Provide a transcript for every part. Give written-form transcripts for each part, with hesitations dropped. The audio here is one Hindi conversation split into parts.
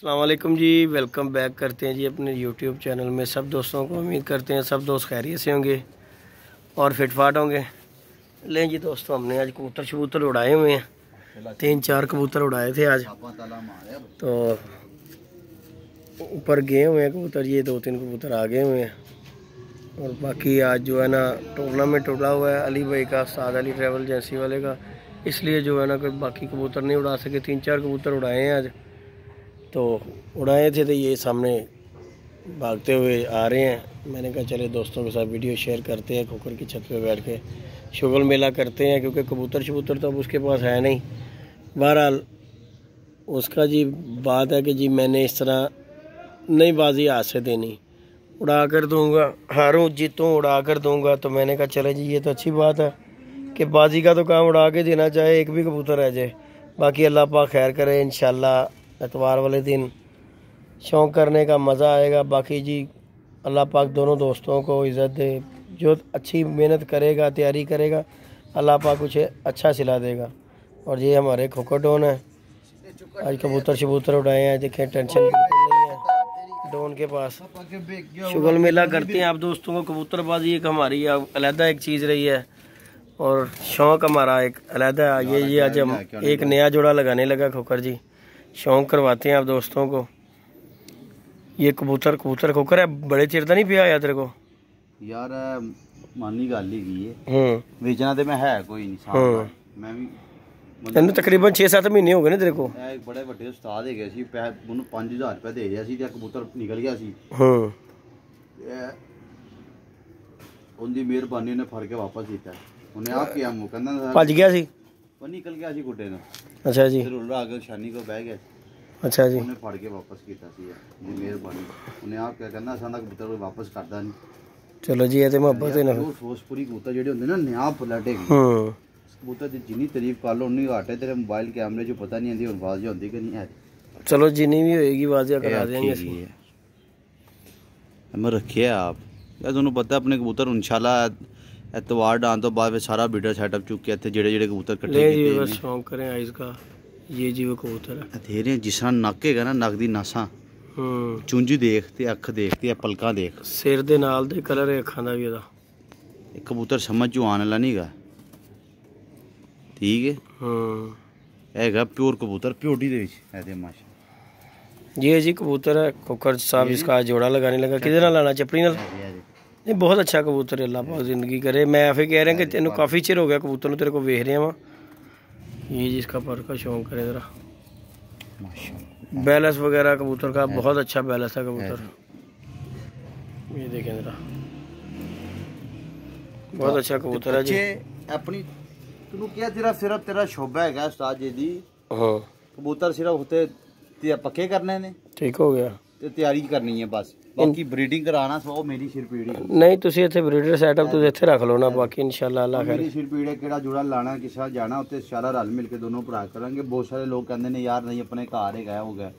अस्सलाम वालेकुम जी, वेलकम बैक करते हैं जी अपने यूट्यूब चैनल में सब दोस्तों को। उम्मीद करते हैं सब दोस्त खैरियत से होंगे और फिटफाट होंगे। लें जी दोस्तों, हमने आज कबूतर शबूतर उड़ाए हुए हैं, 3-4 कबूतर उड़ाए थे आज। तो ऊपर गए हुए हैं कबूतर, ये 2-3 कबूतर आ गए हुए हैं। और बाकी आज जो है ना टूर्नामेंट उड़ा हुआ है अली भाई का, साद अली ट्रैवल एजेंसी वाले का, इसलिए जो है ना कोई बाकी कबूतर नहीं उड़ा सके। 3-4 कबूतर उड़ाए हैं आज। तो उड़ाए थे तो ये सामने भागते हुए आ रहे हैं। मैंने कहा चले दोस्तों के साथ वीडियो शेयर करते हैं, खोखर की छत पे बैठ के शुगल मेला करते हैं, क्योंकि कबूतर शबूतर तो अब उसके पास है नहीं। बहरहाल उसका जी बात है कि जी मैंने इस तरह नई बाजी हाथ से देनी, उड़ा कर दूंगा, हारूं जीतूं उड़ा कर दूंगा। तो मैंने कहा चले जी ये तो अच्छी बात है कि बाजी का तो काम उड़ा के देना, चाहे एक भी कबूतर रह जाए। बाकी अल्लाह पाक खैर करे, इंशाल्लाह एतवार वाले दिन शौक़ करने का मज़ा आएगा। बाकी जी अल्लाह पाक दोनों दोस्तों को इज़्ज़त दे, जो अच्छी मेहनत करेगा, तैयारी करेगा, अल्लाह पाक उसे अच्छा सिला देगा। और ये हमारे खोखर डॉन है, आज कबूतर शबूतर उड़ाए हैं, देखें टेंशन बिल्कुल नहीं है डॉन के पास। शुगल मेला करते हैं आप दोस्तों को। कबूतरबाजी एक हमारी अलहदा एक चीज़ रही है और शौक़ हमारा एक अलहदा। ये आज हम एक नया जोड़ा लगाने लगा खोखर जी, शौक़ करवाते हैं आप दोस्तों को। ये कबूतर खोखर है, बड़े चिर तो नहीं पिया यार तेरे को यार, मानी गल ही है बेचना ते मैं है कोई नहीं। मैं भी ਤੈਨੂੰ तकरीबन 6-7 महीने हो गए ने तेरे को। एक बड़े ਵੱਡੇ ਉਸਤਾਦ ਹੈਗੇ ਸੀ, ਉਹਨੂੰ 5000 ਰੁਪਏ ਦੇ ਰਿਹਾ ਸੀ ਤੇ ਕਬੂਤਰ ਨਿਕਲ ਗਿਆ ਸੀ। ਉਹਦੀ ਮਿਹਰਬਾਨੀ ਨੇ ਫੜ ਕੇ ਵਾਪਸ ਕੀਤਾ। ਉਹਨੇ ਆਪ ਕਿਹਾ ਮੋ ਕਹਿੰਦਾ ਭੱਜ ਗਿਆ ਸੀ, ਉਹ ਨਿਕਲ ਗਿਆ ਸੀ ਗੁੱਡੇ ਨੂੰ। ਅੱਛਾ ਜੀ, ਫਿਰ ਉਹ ਆ ਕੇ ਸ਼ਾਨੀ ਕੋ ਬਹਿ ਗਿਆ। ਅੱਛਾ ਜੀ, ਉਹਨੇ ਫੜ ਕੇ ਵਾਪਸ ਕੀਤਾ ਸੀ ਜੀ, ਮਿਹਰਬਾਨੀ। ਉਹਨੇ ਆਪ ਕਿਹਾ ਕਹਿੰਦਾ ਅਸਾਂ ਦਾ ਕਬੂਤਰ ਕੋਈ ਵਾਪਸ ਕਰਦਾ ਨਹੀਂ। ਚਲੋ ਜੀ, ਇਹ ਤੇ ਮੁਹੱਬਤ ਹੈ ਨਾ। ਉਹ ਫੋਸਪੂਰੀ ਕਬੂਤਰ ਜਿਹੜੇ ਹੁੰਦੇ ਨਾ ਨਿਆ ਪਲਟੇ कबूतर की जिनी तारीफ कर लो उन्नी घट है। तेरे मोबाइल कैमरे जो पता नहीं आती और आवाज होती कि नहीं है। चलो जिनी भी होएगी आवाज करा देंगे। मैं रखे आप यार, तुहानू पता अपने कबूतर इंशाल्लाह एतवार डान तो बाद सारा बीटर सेटअप चुके थे, जेड़े जेड़े कबूतर कट्ठे कीते हैं। शौक करें आइस का, ये जी वो कबूतर है तेरे जिस तरह नक हैगा ना, नक दी नासा चुंझ देख ते अख देख ते पलकां देख, सिर दे नाल दे कलर अखां दा भी ओदा। कबूतर समझ चो आने वाला नहीं गा, ठीक है। हैगा प्योर कबूतर, प्योरिटी दे विच है ते माशा। ये जी कबूतर है खोखर साहब, इसका जोड़ा लगाने लगा। किधर नाल लाना, चपड़ी नाल? नहीं, बहुत अच्छा कबूतर है, अल्लाह पाक जिंदगी करे। मैं फिर कह रहा कि तेन काफ़ी चिर हो गया कबूतर में तेरे को वेख रहा वहाँ। ये जी इसका पर का शौक करे ज़रा, बैलेंस वगैरह कबूतर का बहुत अच्छा बैलेंस है कबूतर। ये देखें ज़रा, बहुत अच्छा कबूतर है जी। अपनी तू क्या तेरा सिर्फ तेरा शोभा है उस्ताद जी दी। हाँ, कबूतर सिर्फ होते पक्के करने ने, ठीक हो गया, ते तैयारी करनी है बस। बाकी ब्रीडिंग कराना सो मेरी सिर पीड़ी नहीं। तुसी इत्थे ब्रीडर सेटअप तुसी इत्थे रख लो ना, बाकी इंशाल्लाह अल्लाह खैर। मेरी सिर पीड़ी केड़ा जुड़ा लाना, किसा जाना उत्ते सारा रल मिल के दोनों भरा करेंगे। बहुत सारे लोग कहंदे ने यार नहीं अपने घर है गया हो गया।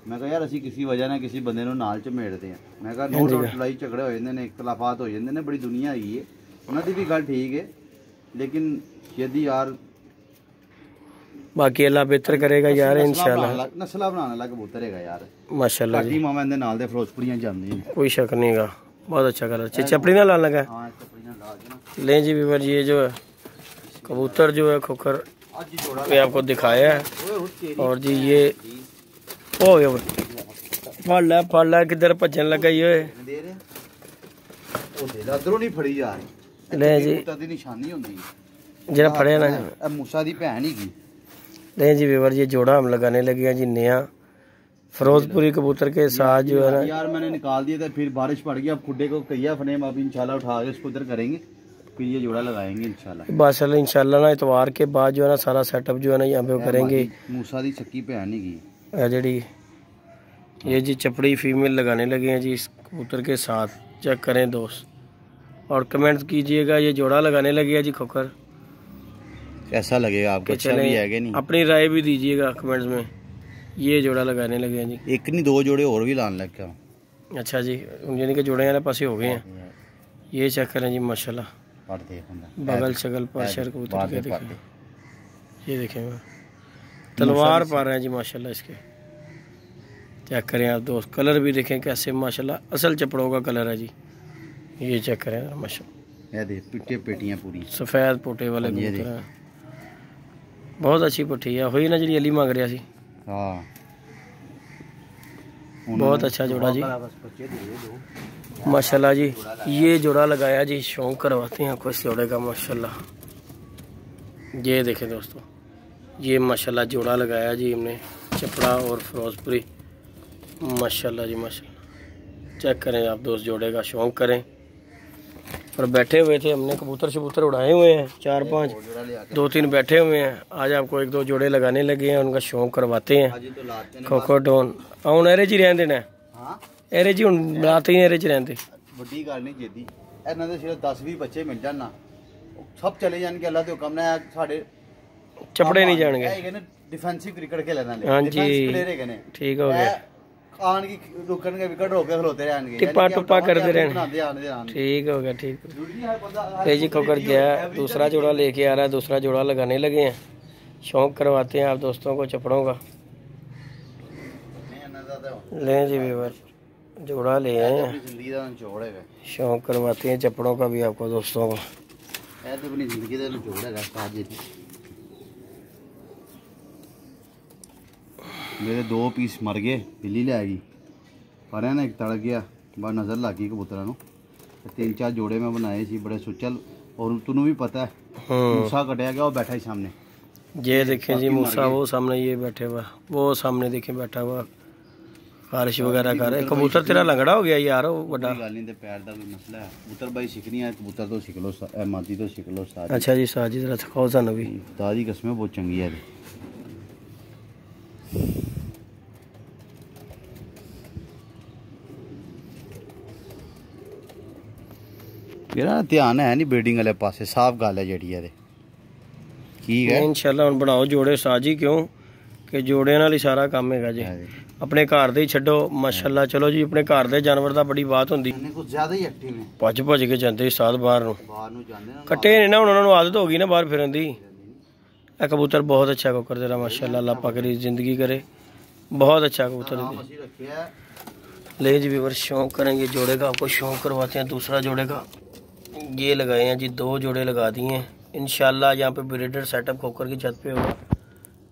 मैं कहा यार असी किसी वजह ना किसी बंदे नूं नाल झमेड़दे हैं। मैं कहा नो लड़ाई झगड़े हो जांदे ने, इख्तलाफात हो जांदे ने, बड़ी दुनिया आई है, उन्हां दी भी गल ठीक है। लेकिन यदि यार बाकी अल्लाह बेहतर करेगा यार, इंशाल्लाह। नस्ला बनाने वाला कबूतर है यार, माशाल्लाह जी। मामा इहदे नाल दे फिरोजपुरियां जांदी हैं, कोई शक नहींगा। बहुत अच्छा कलर, चपड़ी ना लाल लगा। हां, चपड़ी ना डाल देना। लें जी व्यूअर, ये जो है कबूतर जो है खोखर ये आपको दिखाया है। और जी ये ओ फड़ ला किधर भजन लगा ये दे रहे ओ दे अंदरों नहीं फड़ी जा रही। ले जी कबूतर दी निशानी होंदी है जेड़ा फड़े ना, ए मूसा दी भैन ही की। ले जी व्यूअर, ये जोड़ा हम लगाने लगे हैं जी नया फिरोजपुरी कबूतर के साथ जो है ना। यार मैंने निकाल दिया था, फिर बारिश पड़ गई। अब खुड्डे को कहिया फ्रेम अब इंशाल्लाह उठा के इसको उधर करेंगे, फिर ये जोड़ा लगाएंगे इंशाल्लाह। माशाल्लाह इंशाल्लाह ना इतवार के बाद जो है ना सारा सेटअप जो है ना यहाँ पे करेंगे। मूसा दी चक्की भैन ही की जड़ी ये जी चपड़ी फीमेल लगाने लगे हैं जी इस कबूतर के साथ। चेक करें दोस्त और कमेंट कीजिएगा। ये जोड़ा लगाने लगे हैं जी खोखर, कैसा लगेगा आपको? अच्छा भी है कि नहीं? अपनी राय भी दीजिएगा कमेंट्स में। ये जोड़ा लगाने लगे हैं जी, एक नहीं 2 जोड़े और भी लाने लग गया। अच्छा जी, यानी कि जोड़े वाले पासे हो गए हैं। ये चेक करें जी माशाल्लाह, बगल शगल पर शर कबूतर के देखें, ये देखें तलवार पा रहे हैं जी माशाल्लाह इसके। चेक करें आप दोस्त, कलर भी देखें कैसे माशाल्लाह असल चपड़ों का कलर है जी। ये चेक करें माशाल्लाह, ये देख पिट्टे पेटियां पूरी सफ़ेद पोटे वाले कबूतर हैं। बहुत अच्छी पट्टी है, हुई ना जी अली मांग रहा सी। हाँ बहुत अच्छा जोड़ा जी माशाल्लाह जी। ये जोड़ा लगाया जी, शौक करवाते हैं आपको इस जोड़े का माशाल्लाह। ये देखें दोस्तों, ये माशाल्लाह जोड़ा लगाया जी हमने, चपड़ा और फिरोजपुरी माशाल्लाह जी माशाल्लाह। चेक करें आप दोस्त जोड़े का, शौक करें। और बैठे हुए थे हमने, कबूतर शबूतर उड़ाए हुए हैं 4-5, 2-3 बैठे हुए हैं। आज आपको 1-2 जोड़े लगाने लगे हैं, उनका शौक करवाते हैं। कोकोटोन हूँ एरे जी रहन देना, एरे जी हूँ लाते ही एरे च रहते। ਵੱਡੀ ਗੱਲ ਨਹੀਂ ਜੇਦੀ ਇਹਨਾਂ ਦੇ ਸਿਰਫ 10-20 ਬੱਚੇ ਮਿਲ ਜਾਣ ਨਾ, ਸਭ ਚਲੇ ਜਾਣਗੇ। ਅੱਲਾ ਦੇ ਹੁਕਮ ਨਾਲ ਸਾਡੇ चपड़े नहीं जाएंगे। ਹੈਗੇ ਨੇ ਡਿਫੈਂਸਿਵ ਕ੍ਰਿਕਟ ਖੇਲਣ ਵਾਲੇ, हाँ डिफेंस जी प्लेयर ਹੈਗੇ ਨੇ। ठीक हो गया, ਆਣ ਕੀ ਰੁਕਣਗੇ, ਵਿਕਟ ਰੋਕ ਕੇ ਖਲੋਤੇ ਰਹਿਣਗੇ, टिप्पा टुप्पा करते रहने। ਬਣਾਉਂਦੇ ਆਣਦੇ ਆਣ। ठीक हो गया, ठीक हो ਜ਼ਰੂਰੀ ਨਹੀਂ ਹੈ ਬੰਦਾ गया। ये जी खोकर गया, दूसरा जोड़ा लेके आ रहा है, दूसरा जोड़ा लगाने लगे हैं। शौक करवाते हैं आप दोस्तों को चपड़ों का। लें जी व्यूअर, जोड़ा ले आए हैं, जिंदगी का निचोड़ है। शौक करवाते हैं चपड़ों का भी आपको दोस्तों को। ये तो अपनी जिंदगी का निचोड़ है साजिद। मेरे 2 पीस मर गए, बिल्ली ले आई पर है ना, एक तड़ गया, बस नज़र लग गई कबूतरों को। 3-4 जोड़े मैं बनाए सी बड़े सुचल, और तुम्हें भी पता है मूसा कटिया गया, वो बैठा ही सामने। ये देखें जी मूसा, वो सामने ये बैठे हुआ, वो सामने देखें बैठा हुआ, बारिश वगैरह कर रहे। कबूतर तेरा लंगड़ा हो गया यार, वो बड़ा गल नहीं, पैर का कोई मसला है। कबूतर भाई सीखनी है, कबूतर तो सीख लो, मादी तो सीख लो साथ। अच्छा जी साजिद जरा सिखाओ सानू भी। दादी कसमें बहुत चंगी है। मेरा ध्यान है नहीं ब्रीडिंग वाले पासे, साफ गल है जी है। ठीक है इंशाल्लाह हम बनाओ जोड़े साजी, क्यों कि जोड़े नाल ही सारा काम है जी। अपने घर दे ही छड्डो माशाल्लाह। चलो जी, अपने घर दे जानवर दा बड़ी बात होंदी, कुछ ज्यादा ही एक्टिव है, भज भज के जांदे साथ बाहर नु जांदे ना, कट्टे ने ना, उन्होंने आदत हो गई ना बाहर फिरन दी। ए कबूतर बहुत अच्छा कोकर तेरा माशाल्लाह, अल्लाह पाक की जिंदगी करे, बहुत अच्छा कबूतर है। ले जी व्यूअर, शौक करेंगे जोड़े का, आपको शौक करवाते हैं दूसरा जोड़े का। ये लगाए हैं जी, 2 जोड़े लगा दिए हैं इंशाल्लाह। यहाँ पे ब्रीडर सेटअप खोकर की छत पे होगा,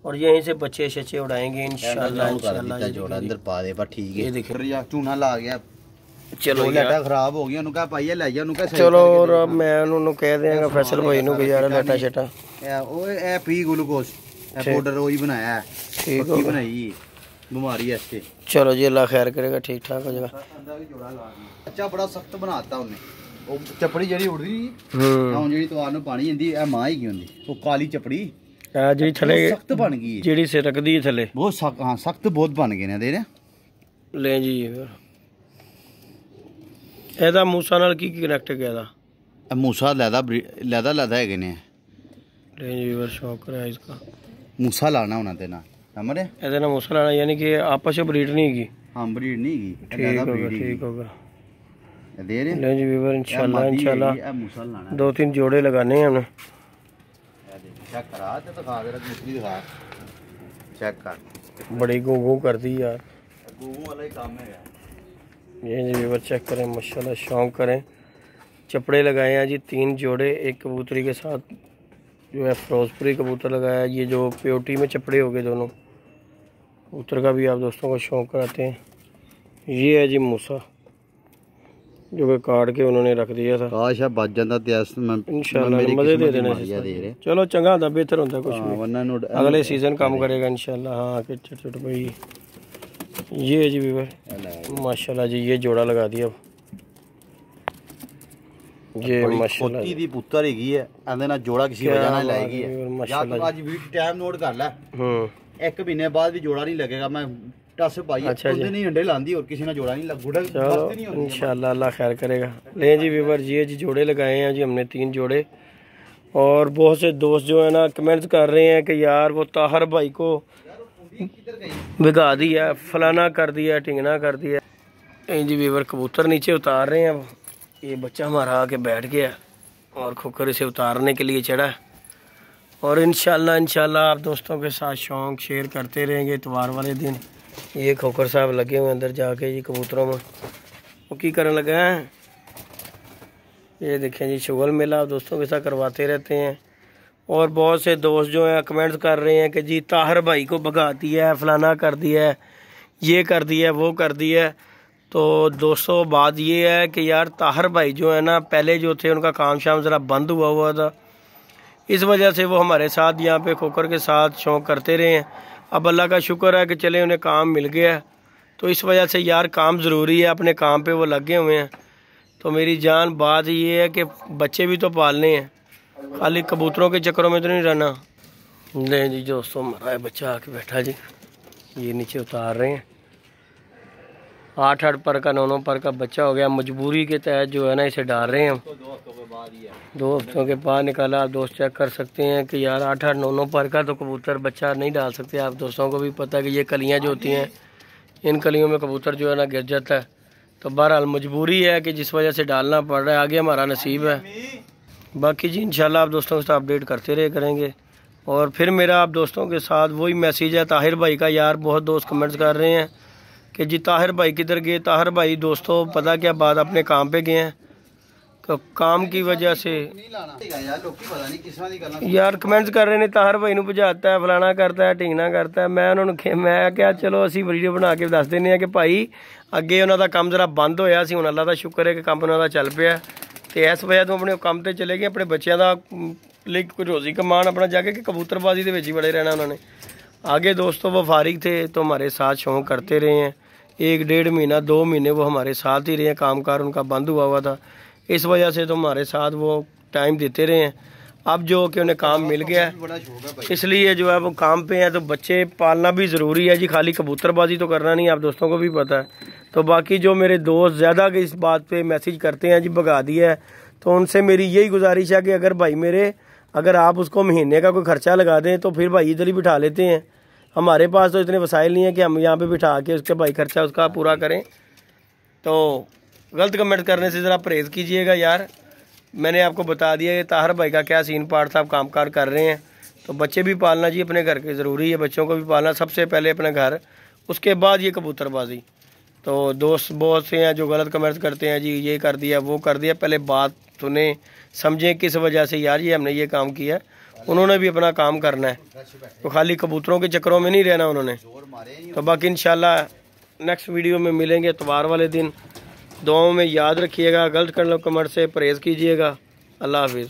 और यहीं से बच्चे शच्चे उड़ाएंगे इंशाल्लाह। इंशाल्लाह जोड़ा अंदर पा दे बस, ठीक है। ये देखिए चूना ला गया, चलो लाइटा खराब हो गया, उन्होंने कहा पाइए ले जा, उन्होंने कहा चलो। और अब मैं उन्होंने कह देंगे फैसल भाई नु कि यार लाइटा शटा ए प्री ग्लूकोज पाउडर वही बनाया है, ठीक है बनाई बीमारी है इससे। चलो जी, अल्लाह खैर करेगा, ठीक ठाक हो जाएगा। अच्छा बड़ा सख्त बनाता उन्हें, वो चपड़ी जड़ी उड़दी हुन जेडी तवार नु पानी जंदी, ए मां ही की हुंदी, वो काली चपड़ी जी थले सख्त बन गई, जेडी से रखदी थले बहुत सख्त। हां सख्त बहुत बन गए ने दे रे। ले जी एदा मूसा नाल की कनेक्ट किया दा? मूसा लैदा है ने। ले जी व्यूअर, शौक है इसका, मूसा लाना होना ते ना समझ रहे, एदा ना मूसा लाना, यानी कि आपस में ब्रीड नहीं की। हां ब्रीड नहीं की, ठीक होगा, ठीक होगा। दे रे। ले जी व्यूअर, इंशाल्लाह इंशाल्लाह मूसा लाना, 2-3 जोड़े लगाने हैं हमने। चेक करा ते दिखा दे, दूसरी दिखा, चेक कर, बड़ी गूं कर दी यार, गूगू वाला ही काम है। ये जी व्यूअर चेक करें माशाल्लाह, शौक करें। चपड़े लगाए हैं जी 3 जोड़े, एक कबूतरी के साथ जो है फिरोजपुरी कबूतर लगाया है। ये जो प्योटी में चपड़े हो गए दोनों कबूतर का भी आप दोस्तों को शौक कराते हैं। ये है जी मूसा, जो कि काट के उन्होंने रख दिया था। काश है बच जाता ते इंशाल्लाह मजे दे देने। चलो चंगा होता, बेहतर होता कुछ भी, अगले सीजन काम करेगा इंशाल्लाह। हाँ कि चट भाई, ये है जी व्यूअर माशाल्लाह जी, ये जोड़ा लगा दिया ये माशाल्लाह दी पुत्तर हैगी है, एंदे ना जोड़ा किसी वजह नाल लाएगी है माशाल्लाह। आज वीक टाइम नोट कर ले, 1 महीने बाद भी जोड़ा नहीं लगेगा। मैं टस पाई उस दिन ही अंडे लांदी, और किसी ने जोड़ा नहीं लगुड़ा नहीं होती इंशाल्लाह, अल्लाह खैर करेगा। ले जी व्यूअर, ये जी जोड़े लगाए हैं जी हमने 3 जोड़े। और बहुत से दोस्त जो है ना कमेंट्स कर रहे हैं कि यार वो ताहर भाई को भिगा दिया, फलाना कर दिया, टिंगना कर दिया। जी व्यूअर, कबूतर नीचे उतार रहे हैं। ये बच्चा हमारा आके बैठ गया और खोकर इसे उतारने के लिए चढ़ा, और इंशाल्लाह इंशाल्लाह आप दोस्तों के साथ शौक शेयर करते रहेंगे। इतवार वाले दिन ये खोकर साहब लगे हुए अंदर जाके जी कबूतरों में, वो की करने लगे हैं। ये देखें जी शुगल मेला दोस्तों के साथ करवाते रहते हैं। और बहुत से दोस्त जो हैं कमेंट्स कर रहे हैं कि जी ताहिर भाई को भगा दिया है, फलाना कर दिया है, ये कर दिया है, वो कर दिया है। तो दोस्तों बात ये है कि यार ताहिर भाई जो है ना, पहले जो थे उनका काम शाम ज़रा बंद हुआ था, इस वजह से वो हमारे साथ यहाँ पे खोकर के साथ शौक़ करते रहे हैं। अब अल्लाह का शुक्र है कि चले उन्हें काम मिल गया है, तो इस वजह से यार काम ज़रूरी है, अपने काम पे वो लगे हुए हैं। तो मेरी जान बात ये है कि बच्चे भी तो पालने हैं, खाली कबूतरों के चक्करों में तो नहीं रहना। नहीं जी दोस्तों हमारा बच्चा आके बैठा जी, ये नीचे उतार रहे हैं। 8 पर का 9 पर का बच्चा हो गया, मजबूरी के तहत जो है ना इसे डाल रहे हैं हम। 2 हफ्तों के बाद निकाला। आप दोस्त चेक कर सकते हैं कि यार 8 9 पर का तो कबूतर बच्चा नहीं डाल सकते। आप दोस्तों को भी पता है कि ये कलियां जो होती हैं, इन कलियों में कबूतर जो है ना गिर जाता है। तो बहरहाल मजबूरी है कि जिस वजह से डालना पड़ रहा है, आगे हमारा नसीब है। बाकी जी इंशाल्लाह आप दोस्तों के साथ अपडेट करते रहे करेंगे। और फिर मेरा आप दोस्तों के साथ वही मैसेज है ताहिर भाई का। यार बहुत दोस्त कमेंट्स कर रहे हैं कि जी ताहिर भाई किधर गए। ताहिर भाई दोस्तों पता क्या बात, अपने काम पे गए हैं, तो काम की वजह से यार कमेंट्स कर रहे हैं ताहिर भाई ਨੂੰ ਭਜਾਤਾ है, फलाना करता है, ਢੀਂਗਣਾ करता है। मैं क्या चलो ਅਸੀਂ वीडियो बना के दस देने हैं कि भाई ਅੱਗੇ ਉਹਨਾਂ ਦਾ ਕੰਮ ਜ਼ਰਾ ਬੰਦ ਹੋਇਆ ਸੀ, ਹੁਣ ਅੱਲਾ ਦਾ ਸ਼ੁਕਰ ਹੈ ਕਿ ਕੰਮ ਉਹਨਾਂ ਦਾ ਚੱਲ ਪਿਆ ਤੇ ਇਸ ਵਜ੍ਹਾ ਤੋਂ ਆਪਣੇ ਕੰਮ ਤੇ ਚਲੇ ਗਏ, ਆਪਣੇ ਬੱਚਿਆਂ ਦਾ ਲਈ ਕੋਈ ਰੋਜ਼ੀ ਕਮਾਣ अपना जाके कि कबूतरबाजी ਦੇ ਵਿੱਚ ਹੀ बड़े रहना उन्होंने। आगे दोस्तों वो फारिग थे तो हमारे साथ शौक़ करते रहे हैं। 1 महीना 2 महीने वो हमारे साथ ही रहे हैं, कामकाज उनका बंद हुआ था, इस वजह से तो हमारे साथ वो टाइम देते रहे हैं। अब जो कि उन्हें काम मिल गया है, इसलिए जो है वो काम पे हैं। तो बच्चे पालना भी ज़रूरी है जी, खाली कबूतरबाजी तो करना नहीं, आप दोस्तों को भी पता है। तो बाकी जो मेरे दोस्त ज़्यादा इस बात पे मैसेज करते हैं जी भगा दिया है, तो उनसे मेरी यही गुजारिश है कि अगर भाई मेरे अगर आप उसको महीने का कोई ख़र्चा लगा दें तो फिर भाई इधर ही बिठा लेते हैं। हमारे पास तो इतने वसाइल नहीं है कि हम यहाँ पे बिठा के उसके भाई खर्चा उसका पूरा करें। तो गलत कमेंट करने से ज़रा परहेज़ कीजिएगा यार। मैंने आपको बता दिया कि ताहिर भाई का क्या सीन पार्ट साहब कामकाज कर रहे हैं। तो बच्चे भी पालना जी अपने घर के ज़रूरी है, बच्चों को भी पालना सबसे पहले अपने घर, उसके बाद ये कबूतरबाजी। तो दोस्त बहुत से हैं जो गलत कमेंट्स करते हैं जी ये कर दिया वो कर दिया। पहले बात सुने समझें किस वजह से यार ये हमने ये काम किया। उन्होंने भी अपना काम करना है, तो खाली कबूतरों के चक्करों में नहीं रहना उन्होंने। तो बाकी इंशाल्लाह नेक्स्ट वीडियो में मिलेंगे इतवार वाले दिन। दुआओं में याद रखिएगा, गलत कमेंट से परहेज़ कीजिएगा। अल्लाह हाफिज़।